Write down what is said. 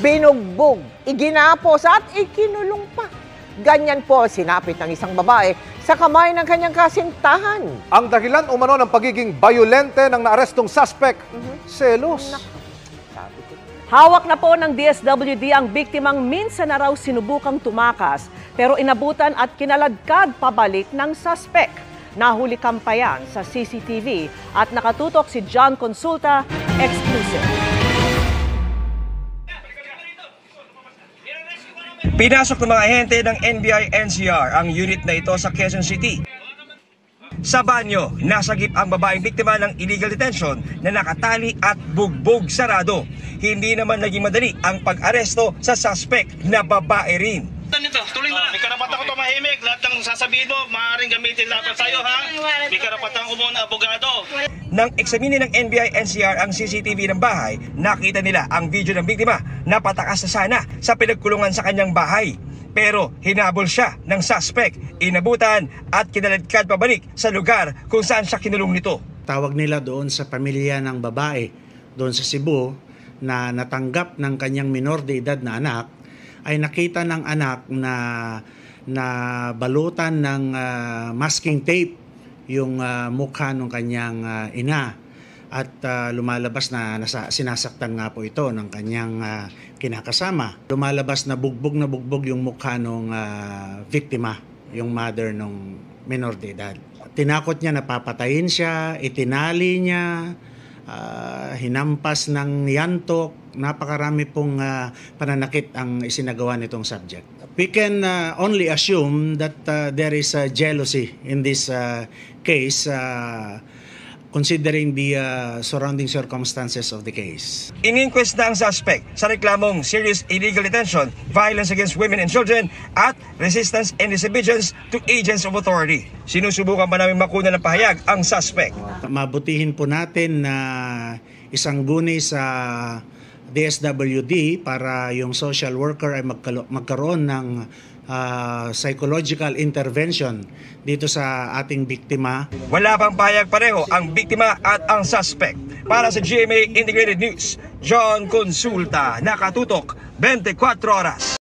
binugbog, iginapos at ikinulong pa. Ganyan po sinapit ng isang babae sa kamay ng kanyang kasintahan. Ang dahilan umano ng pagiging bayolente ng naarestong suspect, selos. Hawak na po ng DSWD ang biktimang minsan na raw sinubukang tumakas pero inabutan at kinaladkad pabalik ng suspect. Nahuli kampayan sa CCTV at nakatutok si John Consulta, exclusive. Pinasok ng mga ahente ng NBI-NCR ang unit na ito sa Quezon City. Sa banyo, nasagip ang babaeng biktima ng illegal detention na nakatali at bugbog sarado. Hindi naman naging madali ang pag-aresto sa suspect na babae rin. Tuloy mo na. May karapatan ko tumahimik. Lahat ng sasabihin mo, maaaring gamitin laban sa'yo, ha? May karapatan ko muna abogado. Nang eksaminin ng NBI-NCR ang CCTV ng bahay, nakita nila ang video ng biktima na patakas na sana sa pinagkulungan sa kanyang bahay. Pero hinabol siya ng suspect, inabutan at kinaladkad pabalik sa lugar kung saan siya kinulong nito. Tawag nila doon sa pamilya ng babae doon sa Cebu na natanggap ng kanyang minor de edad na anak, ay nakita ng anak na balutan ng masking tape yung mukha ng kanyang ina at lumalabas na sinasaktan nga po ito ng kanyang kinakasama. Lumalabas na bugbog yung mukha ng biktima, yung mother ng minor de edad. Tinakot niya na papatayin siya, itinali niya, hinampas ng yantok, napakarami pong pananakit ang isinagawa nitong subject. We can only assume that there is jealousy in this case, considering the surrounding circumstances of the case. Ininquest na ang suspect sa reklamong serious illegal detention, violence against women and children, at resistance and disobedience to agents of authority. Sinusubukan pa namin makuna ng pahayag ang suspect. Mabutihin po natin na isang guni sa DSWD para yung social worker ay magkaroon ng psychological intervention dito sa ating biktima. Wala pang pahayag pareho ang biktima at ang suspect. Para sa GMA Integrated News, John Consulta, nakatutok 24 oras.